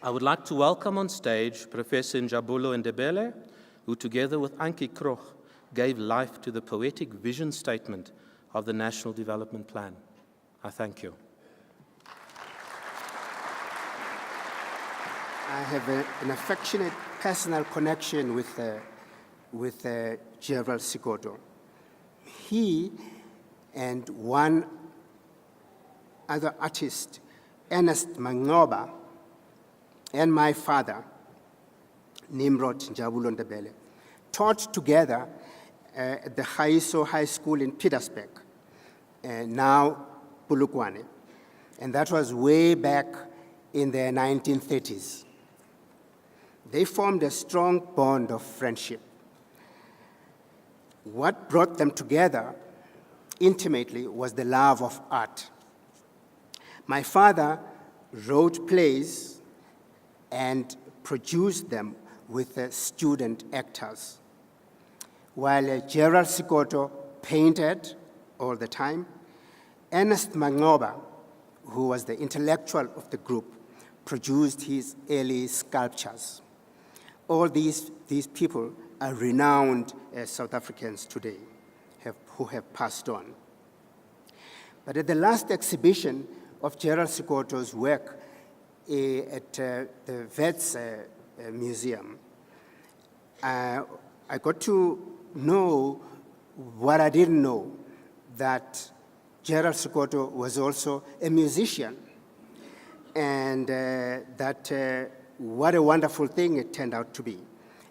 I would like to welcome on stage Professor Njabulo Ndebele, who together with Anki Kroch gave life to the poetic vision statement of the National Development Plan. I thank you. I have an affectionate personal connection with Gerald Sikoto. He and one other artist, Ernest Mangoba, and my father, Nimrod Njabulo Ndebele, taught together at the Haiso High School in Petersburg, now Polokwane. And that was way back in the 1930s. They formed a strong bond of friendship. What brought them together intimately was the love of art. My father wrote plays and produced them with student actors, while Gerald Sikoto painted all the time. Ernest Mangoba, who was the intellectual of the group, produced his early sculptures. All these people are renowned South Africans today who have passed on. But at the last exhibition of Gerald Sikoto's work at the Wits Museum, I got to know what I didn't know, that Gerald Sikoto was also a musician, and that what a wonderful thing it turned out to be.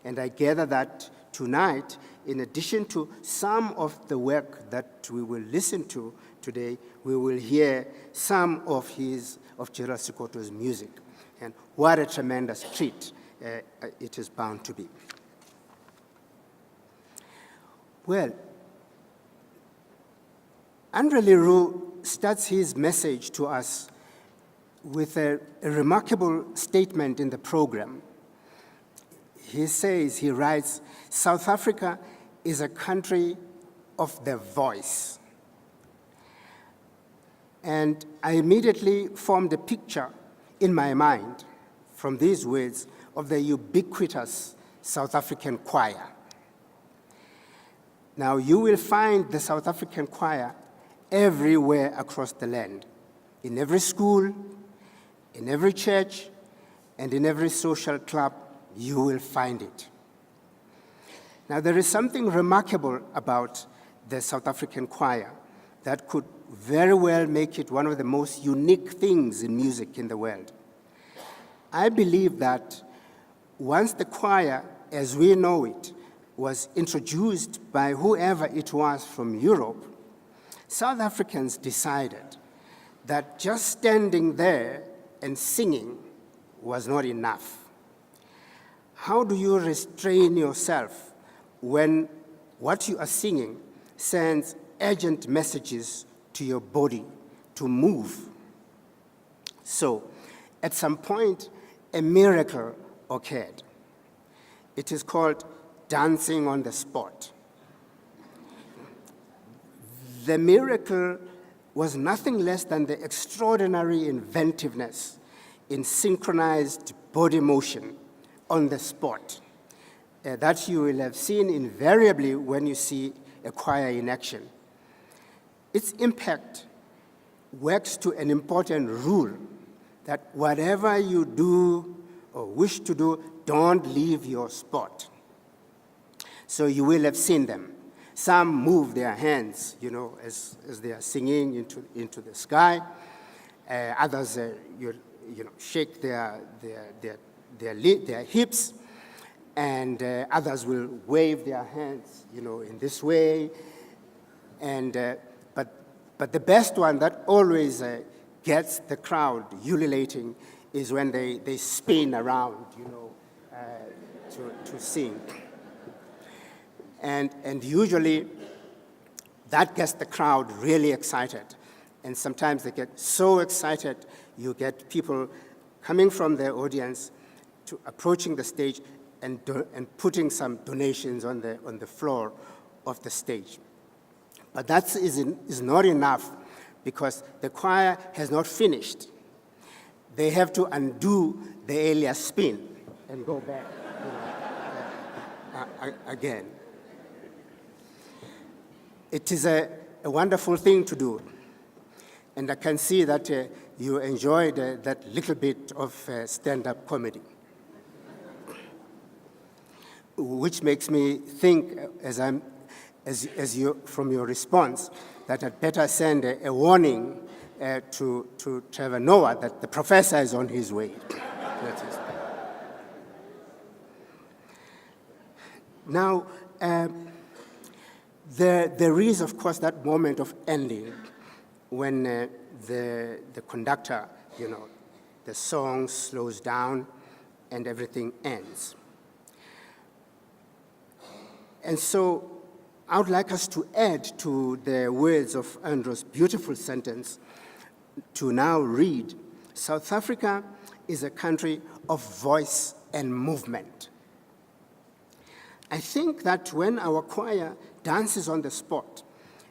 And I gather that tonight, in addition to some of the work that we will listen to today, we will hear some of Gerald Sikoto's music. And what a tremendous treat it is bound to be. Well, Andre Leroux starts his message to us with a remarkable statement in the program. He writes, South Africa is a country of the voice. And I immediately formed a picture in my mind from these words of the ubiquitous South African choir. Now, you will find the South African choir everywhere across the land, in every school, in every church, and in every social club, you will find it. Now, there is something remarkable about the South African choir that could very well make it one of the most unique things in music in the world. I believe that once the choir, as we know it, was introduced by whoever it was from Europe, South Africans decided that just standing there and singing was not enough. How do you restrain yourself when what you are singing sends urgent messages to your body to move? So, at some point, a miracle occurred. It is called dancing on the spot. The miracle was nothing less than the extraordinary inventiveness in synchronized body motion on the spot that you will have seen invariably when you see a choir in action. Its impact works to an important rule that whatever you do or wish to do, don't leave your spot. So you will have seen them. Some move their hands, as they are singing into the sky. Others, shake their hips, and others will wave their hands, in this way. And but the best one that always gets the crowd ululating is when they spin around, to sing. And usually that gets the crowd really excited. And sometimes they get so excited, you get people coming from the audience to approaching the stage and putting some donations on the floor of the stage. But that is not enough, because the choir has not finished. they have to undo the alias spin and go back again. It is a wonderful thing to do. And I can see that you enjoyed that little bit of stand-up comedy, which makes me think, as you, from your response, that I'd better send a warning to Trevor Noah that the professor is on his way. Now, there is, of course, that moment of ending when the conductor, the song slows down and everything ends. And so I would like us to add to the words of Andrew's beautiful sentence to now read, South Africa is a country of voice and movement. I think that when our choir dances on the spot,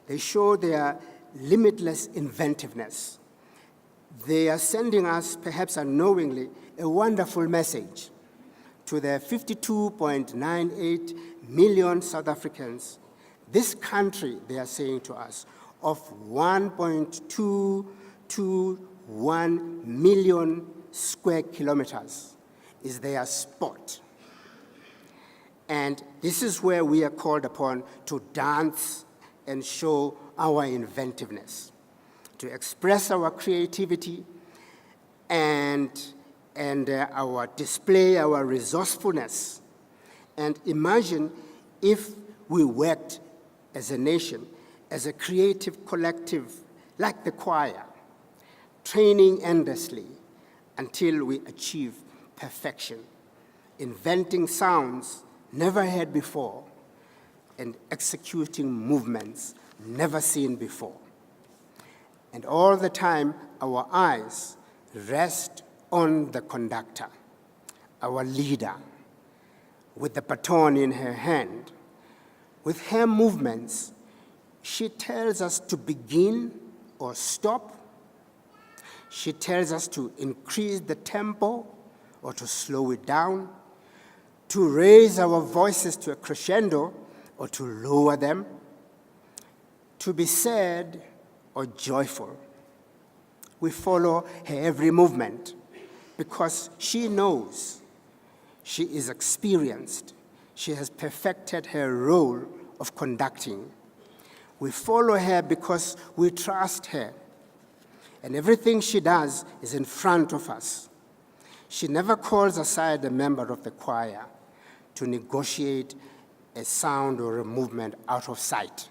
they show their limitless inventiveness. They are sending us, perhaps unknowingly, a wonderful message to the 52.98 million South Africans. This country, they are saying to us, of 1.221 million square kilometers is their spot. And this is where we are called upon to dance and show our inventiveness, to express our creativity and our display, our resourcefulness. And imagine if we worked as a nation, as a creative collective, like the choir, training endlessly until we achieve perfection, inventing sounds never heard before, and executing movements never seen before. And all the time, our eyes rest on the conductor, our leader, with the baton in her hand. With her movements, she tells us to begin or stop. She tells us to increase the tempo or to slow it down, to raise our voices to a crescendo or to lower them, to be sad or joyful. We follow her every movement because she knows, she is experienced, she has perfected her role of conducting. We follow her because we trust her, and everything she does is in front of us. She never calls aside a member of the choir to negotiate a sound or a movement out of sight.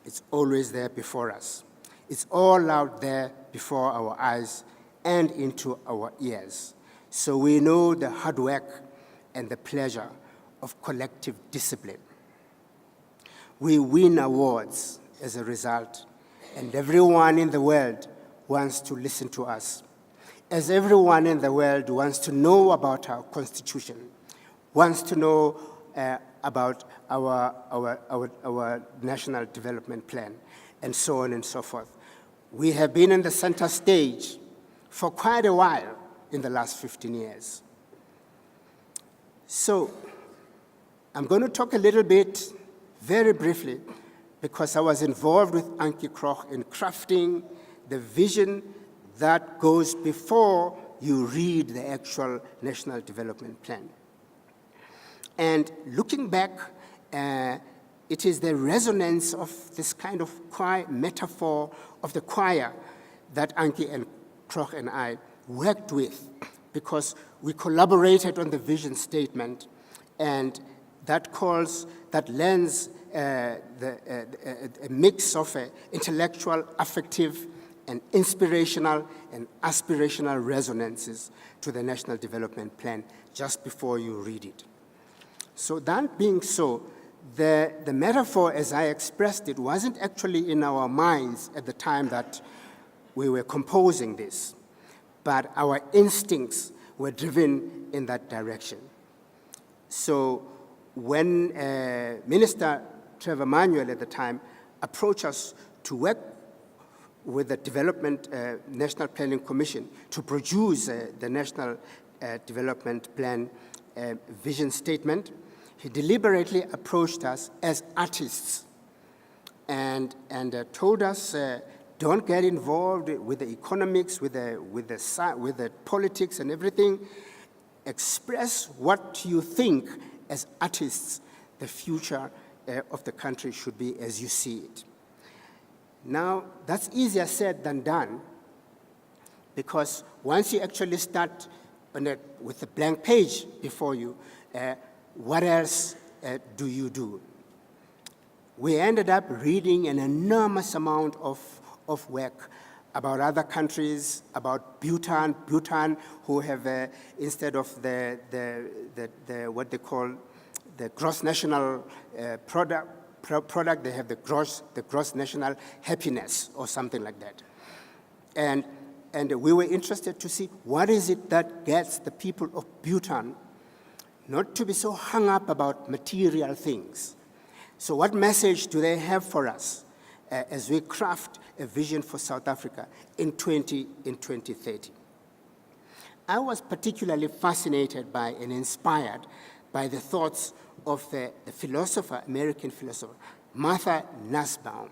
It's always there before us. It's all out there before our eyes and into our ears. So we know the hard work and the pleasure of collective discipline. We win awards as a result, and everyone in the world wants to listen to us, as everyone in the world wants to know about our Constitution, wants to know about our National Development Plan, and so on and so forth. We have been in the center stage for quite a while in the last 15 years. So I'm going to talk a little bit, very briefly, because I was involved with Ankie Krog in crafting the vision that goes before you read the actual National Development Plan. And looking back, it is the resonance of this kind of choir metaphor of the choir that Ankie and Krog and I worked with, because we collaborated on the vision statement, and that lends a mix of intellectual, affective, and inspirational and aspirational resonances to the National Development Plan just before you read it. So that being so, the metaphor as I expressed it wasn't actually in our minds at the time that we were composing this, but our instincts were driven in that direction. So when Minister Trevor Manuel at the time approached us to work with the Development National Planning Commission to produce the National Development Plan vision statement, he deliberately approached us as artists and told us, don't get involved with the economics, with the politics and everything. Express what you think as artists the future of the country should be as you see it. Now, that's easier said than done, because once you actually start with a blank page before you, what else do you do? We ended up reading an enormous amount of work about other countries, about Bhutan, who have, instead of what they call the gross national product, they have the gross national happiness or something like that. And we were interested to see what is it that gets the people of Bhutan not to be so hung up about material things. So what message do they have for us as we craft a vision for South Africa in 2030? I was particularly fascinated by and inspired by the thoughts of the American philosopher, Martha Nussbaum,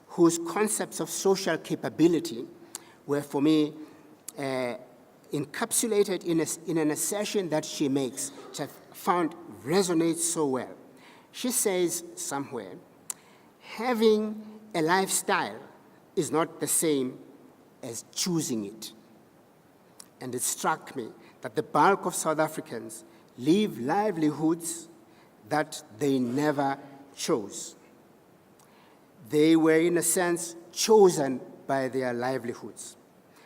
whose concepts of social capability were, for me, encapsulated in an assertion that she makes, which I found resonates so well. She says somewhere, having a lifestyle is not the same as choosing it. And it struck me that the bulk of South Africans live livelihoods that they never chose. They were, in a sense, chosen by their livelihoods.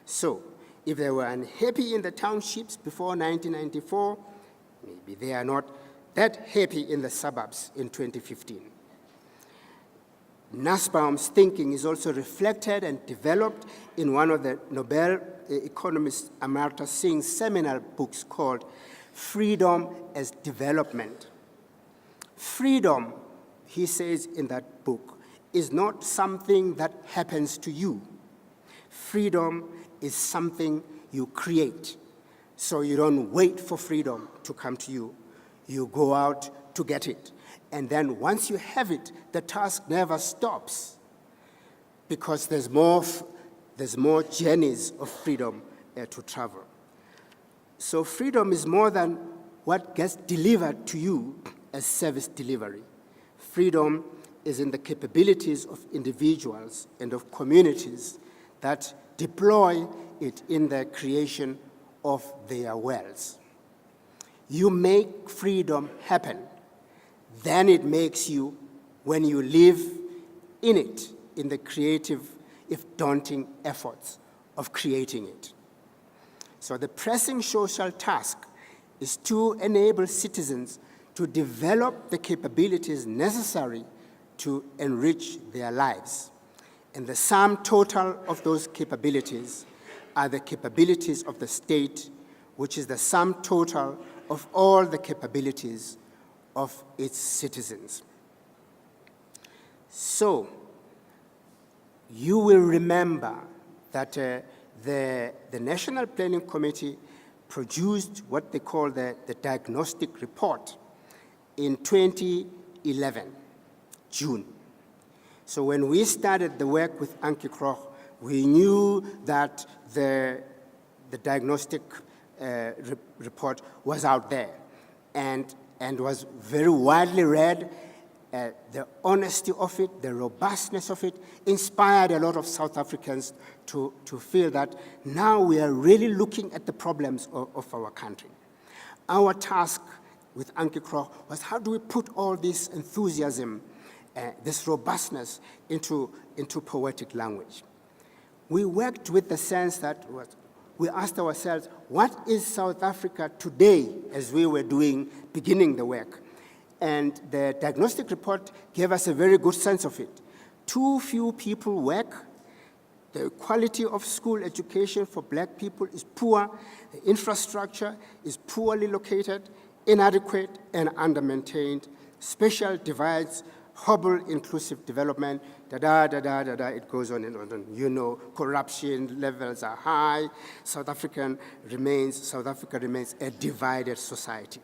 So, if they were unhappy in the townships before 1994, maybe they are not that happy in the suburbs in 2015. Nussbaum's thinking is also reflected and developed in one of the Nobel economist Amartya Singh's seminal books called Freedom as Development. Freedom, he says in that book, is not something that happens to you. Freedom is something you create. So you don't wait for freedom to come to you. You go out to get it. And then once you have it, the task never stops, because there's more journeys of freedom to travel. So freedom is more than what gets delivered to you as service delivery. Freedom is in the capabilities of individuals and of communities that deploy it in the creation of their worlds. You make freedom happen. Then it makes you, when you live in it, in the creative, if daunting efforts of creating it. So the pressing social task is to enable citizens to develop the capabilities necessary to enrich their lives. And the sum total of those capabilities are the capabilities of the state, which is the sum total of all the capabilities of its citizens. So, you will remember that the National Planning Committee produced what they call the diagnostic report in 2011, June. So when we started the work with Ankie Krog, we knew that the diagnostic report was out there and was very widely read. The honesty of it, the robustness of it, inspired a lot of South Africans to feel that now we are really looking at the problems of our country. Our task with Ankie Krog was, how do we put all this enthusiasm, this robustness into poetic language? We worked with the sense that we asked ourselves, what is South Africa today as we were beginning the work? And the diagnostic report gave us a very good sense of it. Too few people work. The quality of school education for black people is poor. The infrastructure is poorly located, inadequate, and under-maintained. Spatial divides hobble inclusive development, da-da, it goes on and on. And you know, corruption levels are high. South Africa remains a divided society.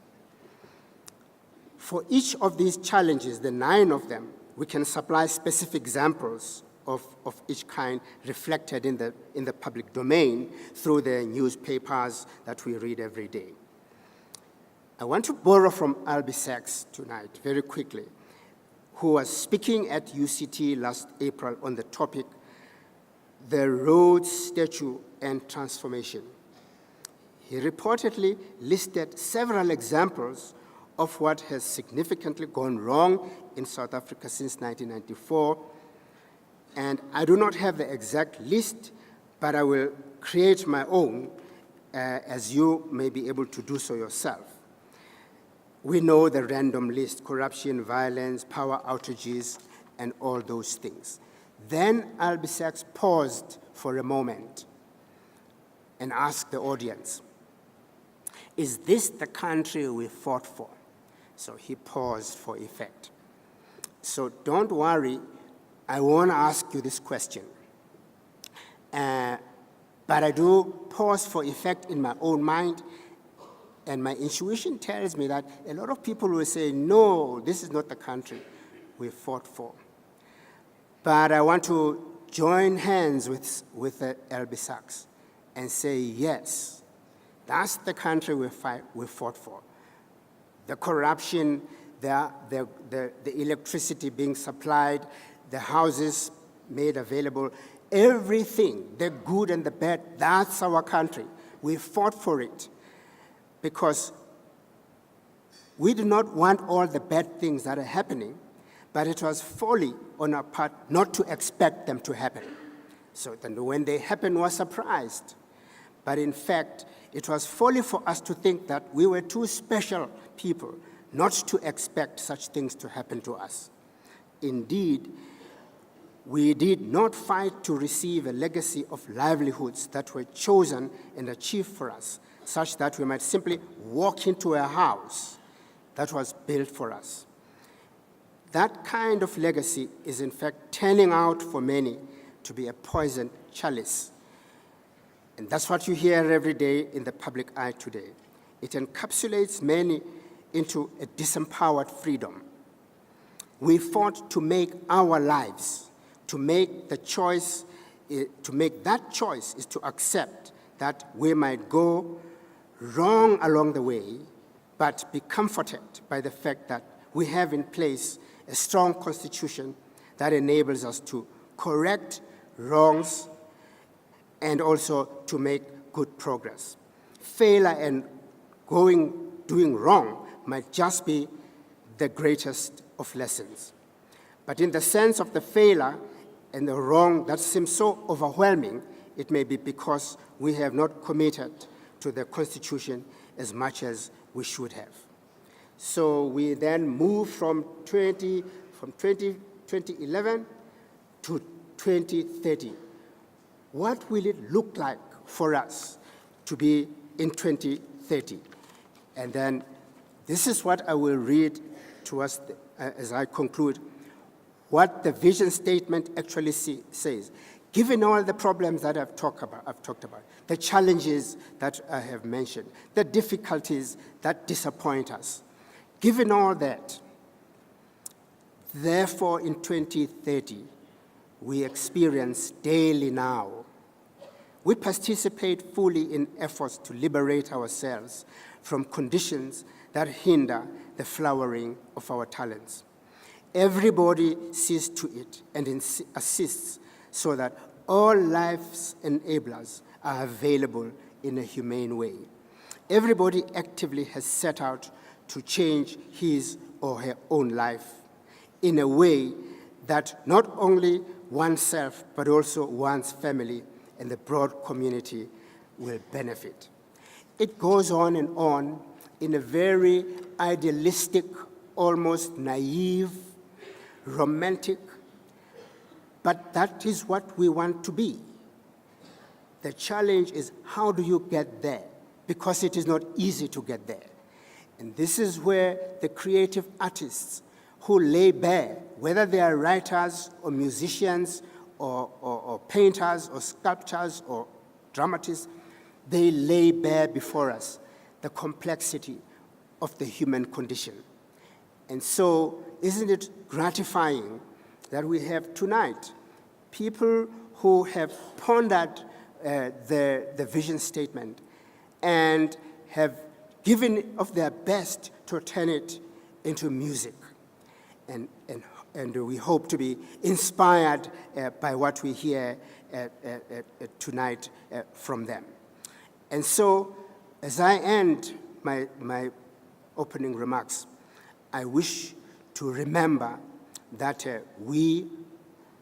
For each of these challenges, the 9 of them, we can supply specific examples of each kind reflected in the public domain through the newspapers that we read every day. I want to borrow from Albie Sachs tonight, very quickly, who was speaking at UCT last April on the topic, the Rhodes Statue and Transformation. He reportedly listed several examples of what has significantly gone wrong in South Africa since 1994. And I do not have the exact list, but I will create my own, as you may be able to do so yourself. We know the random list: corruption, violence, power outages, and all those things. Then Albie Sachs paused for a moment and asked the audience, is this the country we fought for? So he paused for effect. So don't worry, I won't ask you this question. But I do pause for effect in my own mind, and my intuition tells me that a lot of people will say, no, this is not the country we fought for. But I want to join hands with Albie Sachs and say, yes, that's the country we fought for. The corruption, the electricity being supplied, the houses made available, everything, the good and the bad, that's our country. We fought for it because we do not want all the bad things that are happening, but it was folly on our part not to expect them to happen. So then when they happened, we were surprised. But in fact, it was folly for us to think that we were too special people not to expect such things to happen to us. Indeed, we did not fight to receive a legacy of livelihoods that were chosen and achieved for us, such that we might simply walk into a house that was built for us. That kind of legacy is in fact turning out for many to be a poisoned chalice. And that's what you hear every day in the public eye today. It encapsulates many into a disempowered freedom. We fought to make our lives, to make that choice is to accept that we might go wrong along the way, but be comforted by the fact that we have in place a strong constitution that enables us to correct wrongs and also to make good progress. Failure and doing wrong might just be the greatest of lessons. But in the sense of the failure and the wrong that seems so overwhelming, it may be because we have not committed to the Constitution as much as we should have. So we then move from 2011 to 2030. What will it look like for us to be in 2030? And then this is what I will read to us as I conclude, what the vision statement actually says. Given all the problems that I've talked about, the challenges that I have mentioned, the difficulties that disappoint us, given all that, therefore in 2030, we experience daily now. We participate fully in efforts to liberate ourselves from conditions that hinder the flowering of our talents. Everybody sees to it and assists so that all life's enablers are available in a humane way. Everybody actively has set out to change his or her own life in a way that not only oneself, but also one's family and the broad community will benefit. It goes on and on in a very idealistic, almost naive, romantic, but that is what we want to be. The challenge is, how do you get there? Because it is not easy to get there. And this is where the creative artists who lay bare, whether they are writers or musicians or painters or sculptors or dramatists, they lay bare before us the complexity of the human condition. And so, isn't it gratifying that we have tonight people who have pondered the vision statement and have given of their best to turn it into music. And we hope to be inspired by what we hear tonight from them. And so, as I end my opening remarks, I wish to remember that we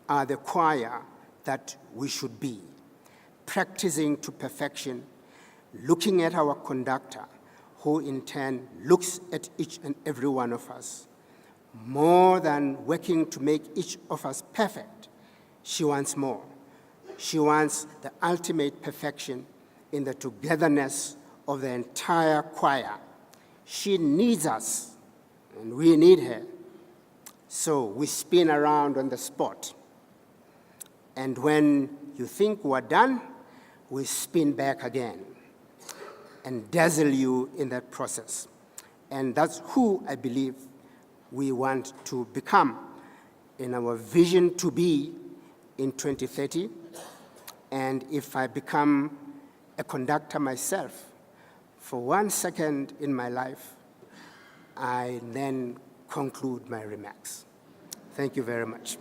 are the choir that we should be, practicing to perfection, looking at our conductor, who in turn looks at each and every one of us. More than working to make each of us perfect, she wants more. She wants the ultimate perfection in the togetherness of the entire choir. She needs us, and we need her. So we spin around on the spot. And when you think we're done, we spin back again and dazzle you in that process. And that's who I believe we want to become in our vision to be in 2030. And if I become a conductor myself, for 1 second in my life, I then conclude my remarks. Thank you very much.